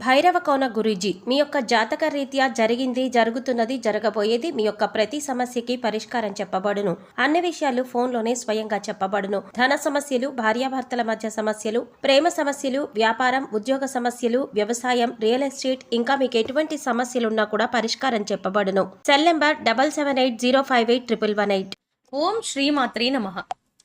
భైరవ కోన గురూజీ మీ యొక్క జాతక రీత్యా జరిగింది, జరుగుతున్నది, జరగబోయేది మీ యొక్క ప్రతి సమస్యకి పరిష్కారం చెప్పబడును. అన్ని విషయాలు ఫోన్లోనే స్వయంగా చెప్పబడును. ధన సమస్యలు, భార్యాభర్తల మధ్య సమస్యలు, ప్రేమ సమస్యలు, వ్యాపారం, ఉద్యోగ సమస్యలు, వ్యవసాయం, రియల్ ఎస్టేట్, ఇంకా మీకు ఎటువంటి సమస్యలున్నా కూడా పరిష్కారం చెప్పబడును. Cell number 7780581118. ఓం శ్రీమాత్రే నమః.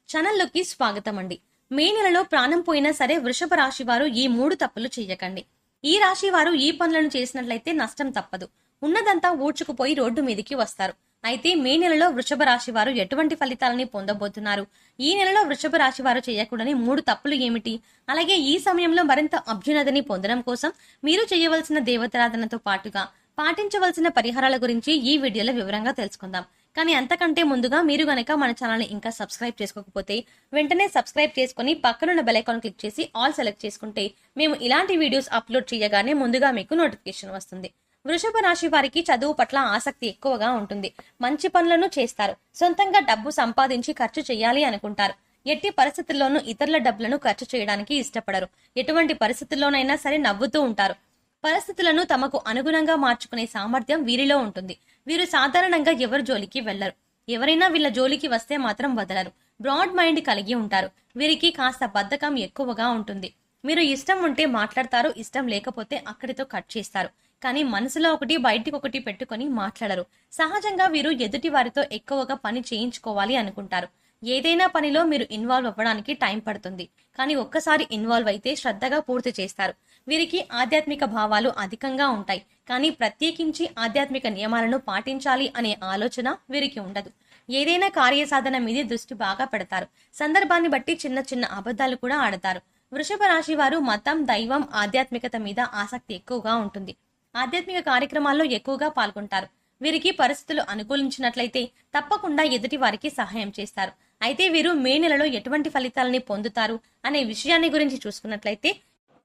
ఛానల్లోకి స్వాగతం అండి. మే నెలలో ప్రాణం పోయినా సరే వృషభ రాశి వారు ఈ 3 తప్పులు చెయ్యకండి. ఈ రాశి వారు ఈ పనులను చేసినట్లయితే నష్టం తప్పదు. ఉన్నదంతా ఊడ్చుకుపోయి రోడ్డు మీదికి వస్తారు. అయితే మే నెలలో వృషభ రాశి వారు ఎటువంటి ఫలితాలని పొందబోతున్నారు? ఈ నెలలో వృషభ రాశి వారు చేయకూడని 3 తప్పులు ఏమిటి? అలాగే ఈ సమయంలో మరింత అభ్యున్నతిని పొందడం కోసం మీరు చేయవలసిన దేవతారాధనతో పాటుగా పాటించవలసిన పరిహారాల గురించి ఈ వీడియోలో వివరంగా తెలుసుకుందాం. కానీ అంతకంటే ముందుగా మీరు గనక మన ఛానల్ని ఇంకా సబ్స్క్రైబ్ చేసుకోకపోతే వెంటనే సబ్స్క్రైబ్ చేసుకుని పక్కనున్న బెల్ ఐకాన్ క్లిక్ చేసి ఆల్ సెలెక్ట్ చేసుకుంటే మేము ఇలాంటి వీడియోస్ అప్లోడ్ చేయగానే ముందుగా మీకు నోటిఫికేషన్ వస్తుంది. వృషభ రాశి వారికి చదువు పట్ల ఆసక్తి ఎక్కువగా ఉంటుంది. మంచి పనులను చేస్తారు. సొంతంగా డబ్బు సంపాదించి ఖర్చు చేయాలి అనుకుంటారు. ఎట్టి పరిస్థితుల్లోనూ ఇతరుల డబ్బులను ఖర్చు చేయడానికి ఇష్టపడరు. ఎటువంటి పరిస్థితుల్లోనైనా సరే నవ్వుతూ ఉంటారు. పరిస్థితులను తమకు అనుగుణంగా మార్చుకునే సామర్థ్యం వీరిలో ఉంటుంది. వీరు సాధారణంగా ఎవరి జోలికి వెళ్లరు. ఎవరైనా వీళ్ళ జోలికి వస్తే మాత్రం వదలరు. బ్రాడ్ మైండ్ కలిగి ఉంటారు. వీరికి కాస్త బద్ధకం ఎక్కువగా ఉంటుంది. మీరు ఇష్టం ఉంటే మాట్లాడతారు, ఇష్టం లేకపోతే అక్కడితో కట్ చేస్తారు. కానీ మనసులో ఒకటి బయటికి ఒకటి పెట్టుకొని మాట్లాడరు. సహజంగా వీరు ఎదుటి వారితో ఎక్కువగా పని చేయించుకోవాలి అనుకుంటారు. ఏదైనా పనిలో మీరు ఇన్వాల్వ్ అవ్వడానికి టైం పడుతుంది. కానీ ఒక్కసారి ఇన్వాల్వ్ అయితే శ్రద్ధగా పూర్తి చేస్తారు. వీరికి ఆధ్యాత్మిక భావాలు అధికంగా ఉంటాయి. కానీ ప్రత్యేకించి ఆధ్యాత్మిక నియమాలను పాటించాలి అనే ఆలోచన వీరికి ఉండదు. ఏదైనా కార్యసాధన మీద దృష్టి బాగా పెడతారు. సందర్భాన్ని బట్టి చిన్న చిన్న అబద్ధాలు కూడా ఆడతారు. వృషభ రాశి వారు మతం, దైవం, ఆధ్యాత్మికత మీద ఆసక్తి ఎక్కువగా ఉంటుంది. ఆధ్యాత్మిక కార్యక్రమాల్లో ఎక్కువగా పాల్గొంటారు. వీరికి పరిస్థితులు అనుకూలించినట్లయితే తప్పకుండా ఎదుటి వారికి సహాయం చేస్తారు. అయితే వీరు మే నెలలో ఎటువంటి ఫలితాలని పొందుతారు అనే విషయాన్ని గురించి చూసుకున్నట్లయితే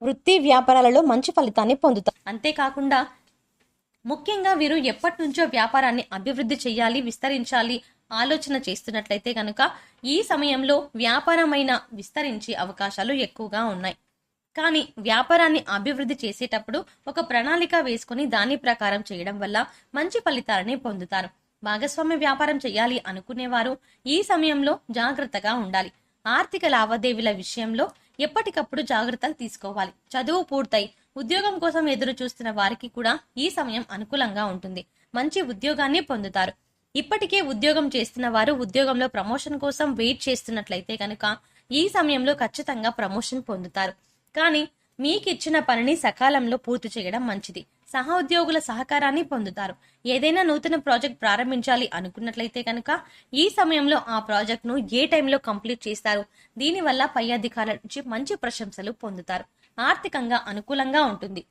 వృత్తి వ్యాపారాలలో మంచి ఫలితాన్ని పొందుతారు. అంతేకాకుండా ముఖ్యంగా వీరు ఎప్పటి నుంచో వ్యాపారాన్ని అభివృద్ధి చేయాలి, విస్తరించాలి ఆలోచన చేస్తున్నట్లయితే కనుక ఈ సమయంలో వ్యాపారమైన విస్తరించే అవకాశాలు ఎక్కువగా ఉన్నాయి. కానీ వ్యాపారాన్ని అభివృద్ధి చేసేటప్పుడు ఒక ప్రణాళిక వేసుకుని దాని ప్రకారం చేయడం వల్ల మంచి ఫలితాలని పొందుతారు. భాగస్వామ్య వ్యాపారం చేయాలి అనుకునేవారు ఈ సమయంలో జాగ్రత్తగా ఉండాలి. ఆర్థిక లావాదేవీల విషయంలో ఎప్పటికప్పుడు జాగ్రత్తలు తీసుకోవాలి. చదువు పూర్తయి ఉద్యోగం కోసం ఎదురు చూస్తున్న వారికి కూడా ఈ సమయం అనుకూలంగా ఉంటుంది. మంచి ఉద్యోగాన్ని పొందుతారు. ఇప్పటికే ఉద్యోగం చేస్తున్న వారు ఉద్యోగంలో ప్రమోషన్ కోసం వెయిట్ చేస్తున్నట్లయితే కనుక ఈ సమయంలో ఖచ్చితంగా ప్రమోషన్ పొందుతారు. కానీ మీకిచ్చిన పనిని సకాలంలో పూర్తి చేయడం మంచిది. సహోద్యోగుల సహకారాన్ని పొందుతారు. ఏదైనా నూతన ప్రాజెక్ట్ ప్రారంభించాలి అనుకున్నట్లయితే కనుక ఈ సమయంలో ఆ ప్రాజెక్ట్ ను ఏ టైంలో కంప్లీట్ చేస్తారు. దీనివల్ల పై అధికారుల నుంచి మంచి ప్రశంసలు పొందుతారు. ఆర్థికంగా అనుకూలంగా ఉంటుంది.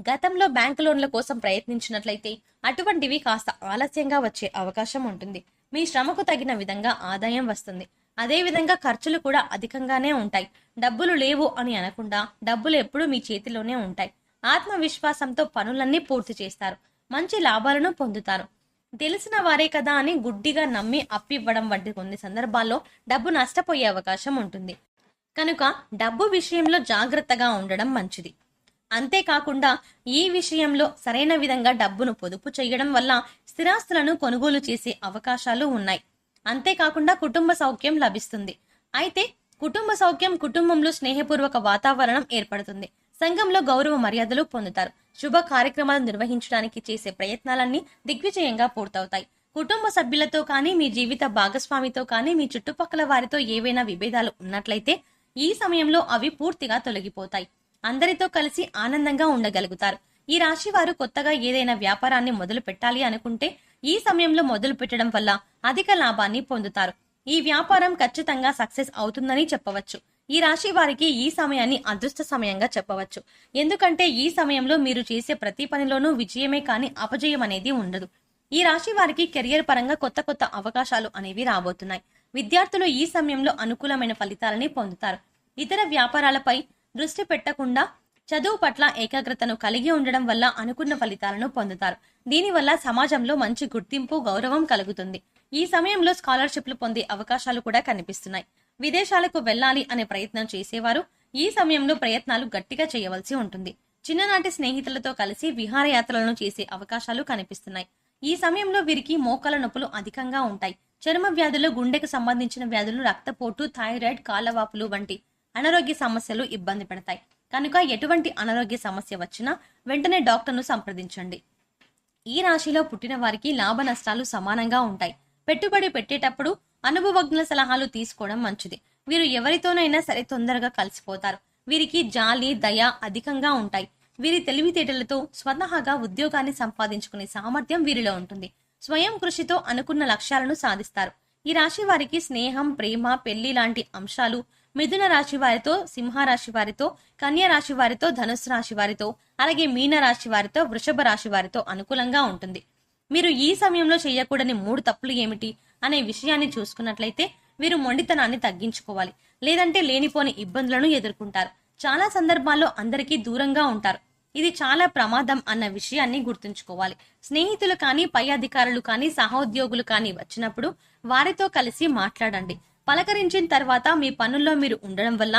గతంలో బ్యాంకు లోన్ల కోసం ప్రయత్నించినట్లయితే అటువంటివి కాస్త ఆలస్యంగా వచ్చే అవకాశం ఉంటుంది. మీ శ్రమకు తగిన విధంగా ఆదాయం వస్తుంది. అదే విధంగా ఖర్చులు కూడా అధికంగానే ఉంటాయి. డబ్బులు లేవు అని అనకుండా డబ్బులు ఎప్పుడూ మీ చేతిలోనే ఉంటాయి. ఆత్మవిశ్వాసంతో పనులన్నీ పూర్తి చేస్తారు. మంచి లాభాలను పొందుతారు. తెలిసిన వారే కదా అని గుడ్డిగా నమ్మి అప్పివ్వడం వంటి కొన్ని సందర్భాల్లో డబ్బు నష్టపోయే అవకాశం ఉంటుంది. కనుక డబ్బు విషయంలో జాగ్రత్తగా ఉండడం మంచిది. అంతేకాకుండా ఈ విషయంలో సరైన విధంగా డబ్బును పొదుపు చేయడం వల్ల స్థిరాస్తులను కొనుగోలు చేసే అవకాశాలు ఉన్నాయి. అంతేకాకుండా కుటుంబ సౌఖ్యం లభిస్తుంది. అయితే కుటుంబ సౌఖ్యం, కుటుంబంలో స్నేహపూర్వక వాతావరణం ఏర్పడుతుంది. సంఘంలో గౌరవ మర్యాదలు పొందుతారు. శుభ కార్యక్రమాలు నిర్వహించడానికి చేసే ప్రయత్నాలన్నీ దిగ్విజయంగా పూర్తవుతాయి. కుటుంబ సభ్యులతో కానీ, మీ జీవిత భాగస్వామితో కానీ, మీ చుట్టుపక్కల వారితో ఏవైనా విభేదాలు ఉన్నట్లయితే ఈ సమయంలో అవి పూర్తిగా తొలగిపోతాయి. అందరితో కలిసి ఆనందంగా ఉండగలుగుతారు. ఈ రాశి వారు కొత్తగా ఏదైనా వ్యాపారాన్ని మొదలు పెట్టాలి అనుకుంటే ఈ సమయంలో మొదలు పెట్టడం వల్ల అధిక లాభాన్ని పొందుతారు. ఈ వ్యాపారం ఖచ్చితంగా సక్సెస్ అవుతుందని చెప్పవచ్చు. ఈ రాశి వారికి ఈ సమయాన్ని అదృష్ట సమయంగా చెప్పవచ్చు. ఎందుకంటే ఈ సమయంలో మీరు చేసే ప్రతి పనిలోనూ విజయమే కానీ అపజయం అనేది ఉండదు. ఈ రాశి వారికి కెరియర్ పరంగా కొత్త కొత్త అవకాశాలు అనేవి రాబోతున్నాయి. విద్యార్థులు ఈ సమయంలో అనుకూలమైన ఫలితాలని పొందుతారు. ఇతర వ్యాపారాలపై దృష్టి పెట్టకుండా చదువు పట్ల ఏకాగ్రతను కలిగి ఉండడం వల్ల అనుకున్న ఫలితాలను పొందుతారు. దీనివల్ల సమాజంలో మంచి గుర్తింపు, గౌరవం కలుగుతుంది. ఈ సమయంలో స్కాలర్షిప్లు పొందే అవకాశాలు కూడా కనిపిస్తున్నాయి. విదేశాలకు వెళ్లాలి అనే ప్రయత్నం చేసేవారు ఈ సమయంలో ప్రయత్నాలు గట్టిగా చేయవలసి ఉంటుంది. చిన్ననాటి స్నేహితులతో కలిసి విహారయాత్రలను చేసే అవకాశాలు కనిపిస్తున్నాయి. ఈ సమయంలో వీరికి మోకాల నొప్పులు అధికంగా ఉంటాయి. చర్మ వ్యాధులు, గుండెకు సంబంధించిన వ్యాధులు, రక్తపోటు, థైరాయిడ్, కాళ్ళవాపులు వంటి అనారోగ్య సమస్యలు ఇబ్బంది పెడతాయి. కనుక ఎటువంటి అనారోగ్య సమస్య వచ్చినా వెంటనే డాక్టర్ను సంప్రదించండి. ఈ రాశిలో పుట్టిన వారికి లాభ నష్టాలు సమానంగా ఉంటాయి. పెట్టుబడి పెట్టేటప్పుడు అనుభవజ్ఞుల సలహాలు తీసుకోవడం మంచిది. వీరు ఎవరితోనైనా సరే తొందరగా కలిసిపోతారు. వీరికి జాలి, దయ అధికంగా ఉంటాయి. వీరి తెలివితేటలతో స్వతహాగా ఉద్యోగాన్ని సంపాదించుకునే సామర్థ్యం వీరిలో ఉంటుంది. స్వయం కృషితో అనుకున్న లక్ష్యాలను సాధిస్తారు. ఈ రాశి వారికి స్నేహం, ప్రేమ, పెళ్లి లాంటి అంశాలు మిథున రాశి వారితో, సింహరాశి వారితో, కన్యా రాశి వారితో, ధనుసు రాశి వారితో, అలాగే మీన రాశి వారితో, వృషభ రాశి వారితో అనుకూలంగా ఉంటుంది. మీరు ఈ సమయంలో చేయకూడని 3 తప్పులు ఏమిటి అనే విషయాన్ని చూసుకున్నట్లయితే వీరు మొండితనాన్ని తగ్గించుకోవాలి. లేదంటే లేనిపోని ఇబ్బందులను ఎదుర్కొంటారు. చాలా సందర్భాల్లో అందరికీ దూరంగా ఉంటారు. ఇది చాలా ప్రమాదం అన్న విషయాన్ని గుర్తుంచుకోవాలి. స్నేహితులు కానీ, పై అధికారులు కానీ, సహోద్యోగులు కానీ వచ్చినప్పుడు వారితో కలిసి మాట్లాడండి. పలకరించిన తర్వాత మీ పనుల్లో మీరు ఉండడం వల్ల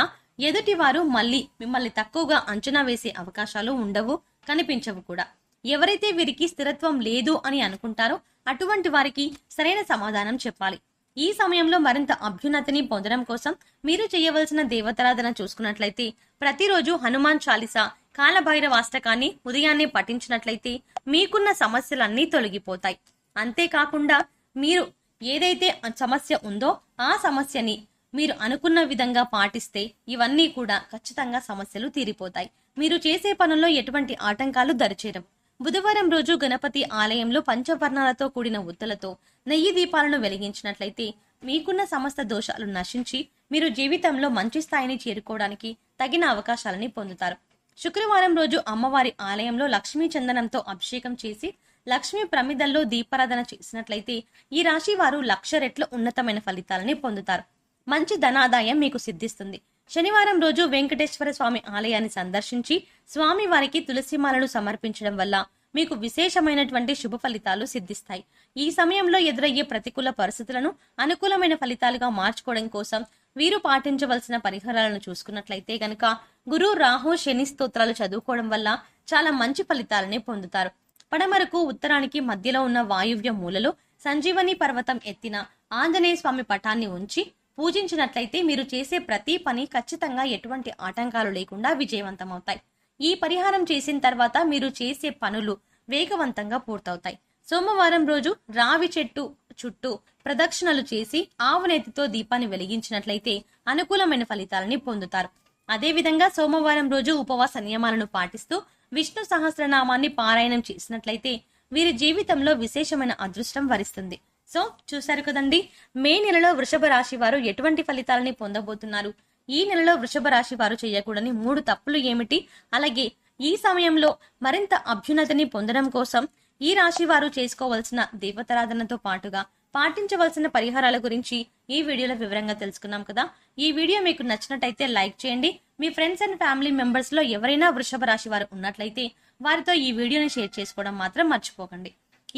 ఎదుటి వారు మళ్ళీ మిమ్మల్ని తక్కువగా అంచనా వేసే అవకాశాలు ఉండవు, కనిపించవు కూడా. ఎవరైతే వీరికి స్థిరత్వం లేదు అని అనుకుంటారో అటువంటి వారికి సరైన సమాధానం చెప్పాలి. ఈ సమయంలో మరింత అభ్యున్నతిని పొందడం కోసం మీరు చేయవలసిన దేవతారాధన చూసుకున్నట్లయితే ప్రతిరోజు హనుమాన్ చాలీసా, కాలభైరవాష్టకాన్ని ఉదయాన్నే పఠించినట్లయితే మీకున్న సమస్యలన్నీ తొలగిపోతాయి. అంతేకాకుండా మీరు ఏదైతే సమస్య ఉందో ఆ సమస్యని మీరు అనుకున్న విధంగా పాటిస్తే ఇవన్నీ కూడా ఖచ్చితంగా సమస్యలు తీరిపోతాయి. మీరు చేసే పనుల్లో ఎటువంటి ఆటంకాలు దరిచేరవు. బుధవారం రోజు గణపతి ఆలయంలో పంచవర్ణాలతో కూడిన ఉత్తలతో నెయ్యి దీపాలను వెలిగించినట్లయితే మీకున్న సమస్త దోషాలు నశించి మీరు జీవితంలో మంచి స్థాయిని చేరుకోవడానికి తగిన అవకాశాలని పొందుతారు. శుక్రవారం రోజు అమ్మవారి ఆలయంలో లక్ష్మీ చందనంతో అభిషేకం చేసి లక్ష్మీ ప్రమిదల్లో దీపారాధన చేసినట్లయితే ఈ రాశి వారు 1,00,000 రెట్ల ఉన్నతమైన ఫలితాలని పొందుతారు. మంచి ధనాదాయం మీకు సిద్ధిస్తుంది. శనివారం రోజు వెంకటేశ్వర స్వామి ఆలయాన్ని సందర్శించి స్వామి వారికి తులసిమాలను సమర్పించడం వల్ల మీకు విశేషమైనటువంటి శుభ ఫలితాలు సిద్ధిస్తాయి. ఈ సమయంలో ఎదురయ్యే ప్రతికూల పరిస్థితులను అనుకూలమైన ఫలితాలుగా మార్చుకోవడం కోసం వీరు పాటించవలసిన పరిహారాలను చూసుకున్నట్లయితే గనక గురు, రాహు, శని స్తోత్రాలు చదువుకోవడం వల్ల చాలా మంచి ఫలితాలని పొందుతారు. పడమరకు, ఉత్తరానికి మధ్యలో ఉన్న వాయువ్య మూలలో సంజీవని పర్వతం ఎత్తిన ఆంజనేయ స్వామి పటాన్ని ఉంచి పూజించినట్లయితే మీరు చేసే ప్రతి పని ఖచ్చితంగా ఎటువంటి ఆటంకాలు లేకుండా విజయవంతమవుతాయి. ఈ పరిహారం చేసిన తర్వాత మీరు చేసే పనులు వేగవంతంగా పూర్తవుతాయి. సోమవారం రోజు రావి చెట్టు చుట్టూ ప్రదక్షిణలు చేసి ఆవునేతితో దీపాన్ని వెలిగించినట్లయితే అనుకూలమైన ఫలితాలని పొందుతారు. అదేవిధంగా సోమవారం రోజు ఉపవాస నియమాలను పాటిస్తూ విష్ణు సహస్రనామాన్ని పారాయణం చేసినట్లయితే వీరి జీవితంలో విశేషమైన అదృష్టం వరిస్తుంది. సో చూశారు కదండి, మే నెలలో వృషభ రాశి వారు ఎటువంటి ఫలితాలని పొందబోతున్నారు, ఈ నెలలో వృషభ రాశి వారు చేయకూడని 3 తప్పులు ఏమిటి, అలాగే ఈ సమయంలో మరింత అభ్యున్నతిని పొందడం కోసం ఈ రాశి వారు చేసుకోవలసిన దేవతారాధనతో పాటుగా పాటించవలసిన పరిహారాల గురించి ఈ వీడియోలో వివరంగా తెలుసుకున్నాం కదా. ఈ వీడియో మీకు నచ్చినట్టయితే లైక్ చేయండి. మీ ఫ్రెండ్స్ అండ్ ఫ్యామిలీ మెంబర్స్ లో ఎవరైనా వృషభ రాశి వారు ఉన్నట్లయితే వారితో ఈ వీడియోని షేర్ చేసుకోవడం మాత్రం మర్చిపోకండి.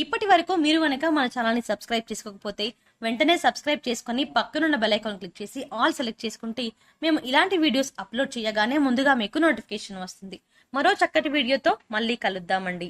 ఇప్పటి వరకు మీరు గనక మన ఛానల్ ని సబ్స్క్రైబ్ చేసుకోకపోతే వెంటనే సబ్స్క్రైబ్ చేసుకుని పక్కనున్న బెల్ ఐకాన్ క్లిక్ చేసి ఆల్ సెలెక్ట్ చేసుకుంటే మేము ఇలాంటి వీడియోస్ అప్లోడ్ చేయగానే ముందుగా మీకు నోటిఫికేషన్ వస్తుంది. మరో చక్కటి వీడియోతో మళ్ళీ కలుద్దామండి.